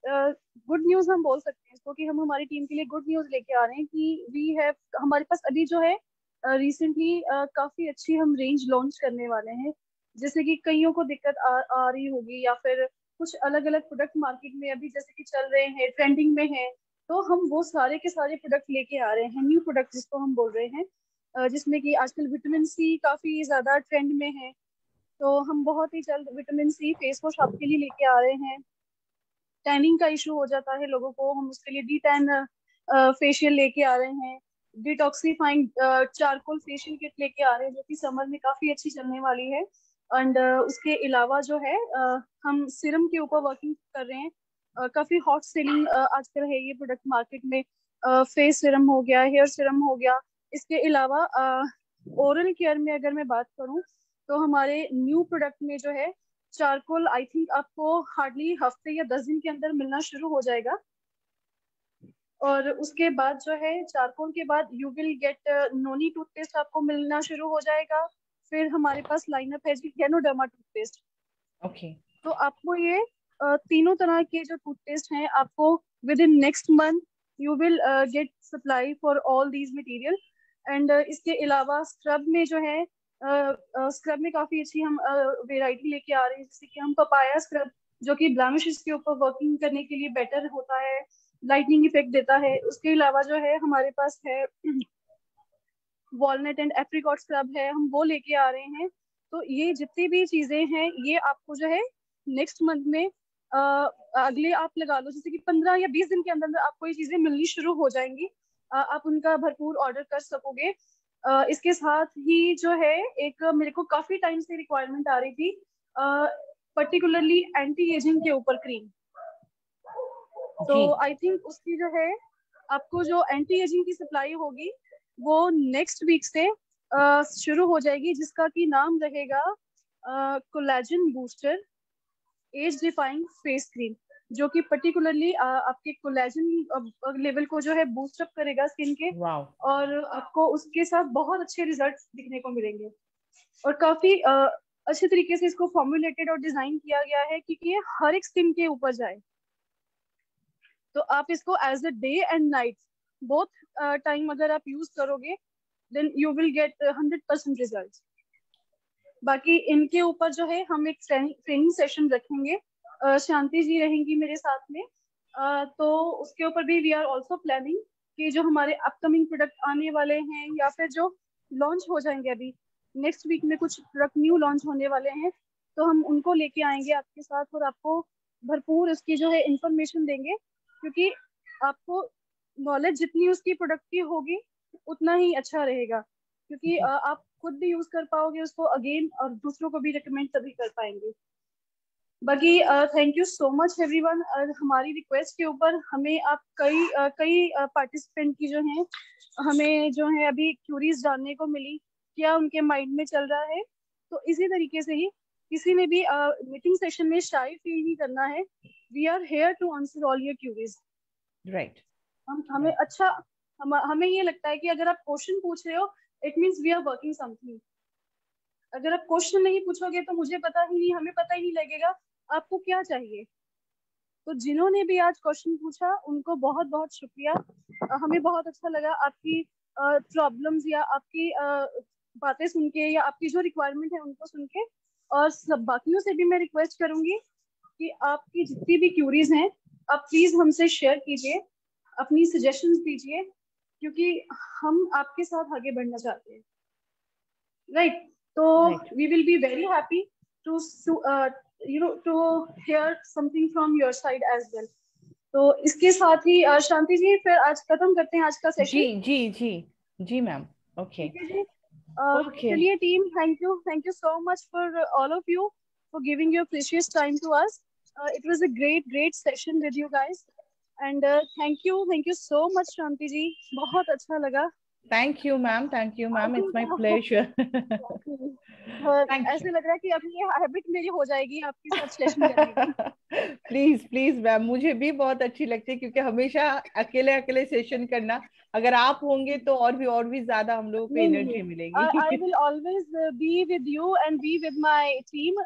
गुड न्यूज हम बोल सकते हैं इसको कि हम हमारी टीम के लिए गुड न्यूज लेके आ रहे हैं कि वी हैव, हमारे पास अभी जो है रिसेंटली काफी अच्छी हम रेंज लॉन्च करने वाले हैं। जैसे कि कईयों को दिक्कत आ रही होगी या फिर कुछ अलग अलग प्रोडक्ट मार्केट में अभी जैसे कि चल रहे हैं, ट्रेंडिंग में है, तो हम वो सारे के सारे प्रोडक्ट लेके आ रहे हैं, न्यू प्रोडक्ट जिसको हम बोल रहे हैं, जिसमें कि आजकल विटामिन सी काफी ज्यादा ट्रेंड में है, तो हम बहुत ही जल्द विटामिन सी फेस वॉश आपके लिए लेके आ रहे हैं। टैनिंग का इशू हो जाता है लोगों को, हम उसके लिए डी टैन फेशियल लेके आ रहे हैं। डिटॉक्सीफाइंग चारकोल फेशियल किट लेके आ रहे हैं जो कि समर में काफी अच्छी चलने वाली है। एंड उसके अलावा जो है हम सीरम के ऊपर वर्किंग कर रहे हैं। काफी हॉट सेलिंग आजकल है ये प्रोडक्ट मार्केट में। फेस सीरम हो गया, हेयर सीरम हो गया। इसके अलावा ओरल केयर में अगर मैं बात करूं तो हमारे न्यू प्रोडक्ट में जो है चारकोल, आई थिंक आपको हार्डली हफ्ते या 10 दिन के अंदर मिलना शुरू हो जाएगा। और उसके बाद जो है चारकोल के बाद you will gate noni toothpaste आपको मिलना शुरू हो जाएगा। फिर हमारे पास लाइनअप है जी गैनोडर्मा टूथपेस्ट। ओके, तो आपको ये तीनों तरह के जो टूथपेस्ट हैं आपको with in next month you will gate supply for all these material. And इसके अलावा स्क्रब में जो है स्क्रब में काफी अच्छी हम वेराइटी लेके आ रहे हैं, जैसे कि हम पपाया स्क्रब जो कि ब्लैमिशेस के ऊपर वर्किंग करने के लिए बेटर होता है, लाइटनिंग इफेक्ट देता है। उसके अलावा जो है हमारे पास है वॉलनट एंड एप्रिकॉट स्क्रब है, हम वो लेके आ रहे हैं। तो ये जितनी भी चीजें हैं ये आपको जो है नेक्स्ट मंथ में अगले आप लगा लो जैसे कि 15 या 20 दिन के अंदर आपको ये चीजें मिलनी शुरू हो जाएंगी। आप उनका भरपूर ऑर्डर कर सकोगे। इसके साथ ही जो है एक मेरे को काफी टाइम से रिक्वायरमेंट आ रही थी पर्टिकुलरली एंटी एजिंग के ऊपर क्रीम। तो आई थिंक उसकी जो है आपको जो एंटी एजिंग की सप्लाई होगी वो नेक्स्ट वीक से शुरू हो जाएगी, जिसका कि नाम रहेगा collagen booster age defying face cream. जो कि पर्टिकुलरली आपके कोलेजन लेवल को जो है बूस्ट अप करेगा स्किन के। और आपको उसके साथ बहुत अच्छे रिजल्ट दिखने को मिलेंगे। और काफी अच्छे तरीके से इसको फॉर्मुलेटेड और डिजाइन किया गया है क्योंकि ये हर एक स्किन के ऊपर जाए। तो आप इसको as a day and night both time अगर आप यूज करोगे then you will get 100% result. बाकी इनके ऊपर जो है हम एक ट्रेनिंग सेशन रखेंगे, शांति जी रहेंगी मेरे साथ में। तो उसके ऊपर भी वी आर ऑल्सो प्लानिंग कि जो हमारे अपकमिंग प्रोडक्ट आने वाले हैं या फिर जो लॉन्च हो जाएंगे, अभी नेक्स्ट वीक में कुछ प्रोडक्ट न्यू लॉन्च होने वाले हैं, तो हम उनको लेके आएंगे आपके साथ और आपको भरपूर उसकी जो है इंफॉर्मेशन देंगे। क्योंकि आपको नॉलेज जितनी उसकी प्रोडक्ट की होगी उतना ही अच्छा रहेगा, क्योंकि आप खुद भी यूज कर पाओगे उसको अगेन और दूसरों को भी रिकमेंड तभी कर पाएंगे। बाकी thank you so much everyone. हमारी रिक्वेस्ट के ऊपर हमें आप कई पार्टिसिपेंट की जो हैं हमें जो है अभी क्यूरीज जानने को मिली, क्या उनके माइंड में चल रहा है। तो इसी तरीके से ही किसी ने भी मीटिंग सेशन में शाय फील नहीं करना है। We are here to answer all your queries. Right. हमें अच्छा हमें ये लगता है कि अगर आप क्वेश्चन पूछ रहे हो it means we are working something. अगर आप क्वेश्चन नहीं पूछोगे तो मुझे पता ही नहीं, हमें पता ही नहीं लगेगा आपको क्या चाहिए। तो जिन्होंने भी आज क्वेश्चन पूछा उनको बहुत बहुत शुक्रिया। हमें बहुत अच्छा लगा आपकी प्रॉब्लम्स या आपकी बातें सुन के या आपकी जो रिक्वायरमेंट है उनको सुन के। और सब बाकियों से भी मैं रिक्वेस्ट करूंगी कि आपकी जितनी भी क्यूरीज हैं आप प्लीज हमसे शेयर कीजिए, अपनी सजेशंस दीजिए, क्योंकि हम आपके साथ आगे बढ़ना चाहते हैं। राइट। तो we will be very happy to to hear something from your side as well. तो इसके साथ ही शांति जी फिर आज खत्म करते हैं आज का सेशन। जी जी जी जी मैम। ओके चलिए team, thank you so much for all of you for giving your precious time to us. It was a great session with you guys and thank you so much शांति जी, बहुत अच्छा लगा। Thank you ma'am, it's my pleasure. ऐसे लग रहा है कि अब ये हैबिट मेरी हो जाएगी आपके साथ सेशन करने की। प्लीज मैम, मुझे भी बहुत अच्छी लगती है क्योंकि हमेशा अकेले सेशन करना, अगर आप होंगे तो और भी ज्यादा हम लोगों को एनर्जी मिलेगी। I will always be with you and be with my team.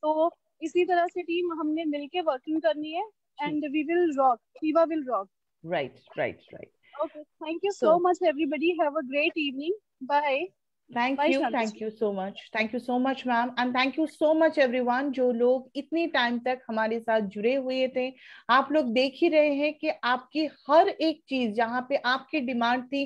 तो इसी तरह से टीम हमने मिलके वर्किंग करनी है and we will rock. Kiva will rock. Right. Okay, thank you so much everybody. Have a great evening. Bye. Thank you so much ma'am, and thank you so much everyone जो लोग इतनी time तक हमारे साथ जुड़े हुए थे। आप लोग देख ही रहे हैं कि आपकी हर एक चीज जहाँ पे आपकी डिमांड थी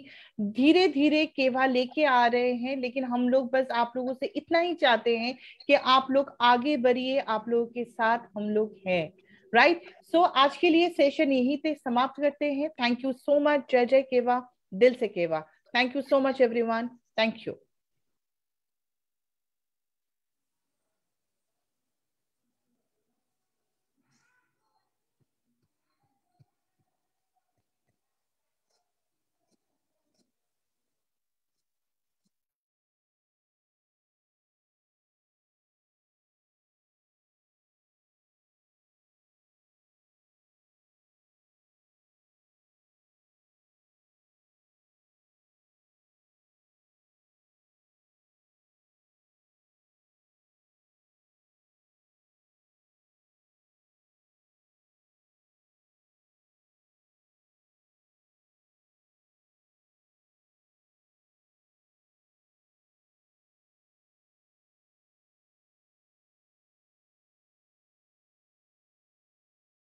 धीरे धीरे केवा लेके आ रहे हैं, लेकिन हम लोग बस आप लोगों से इतना ही चाहते हैं कि आप लोग आगे बढ़िए, आप लोगों के साथ हम लोग हैं। राइट। सो आज के लिए सेशन यहीं पे समाप्त करते हैं। Thank you so much. जय जय केवा, दिल से केवा। Thank you so much everyone. Thank you.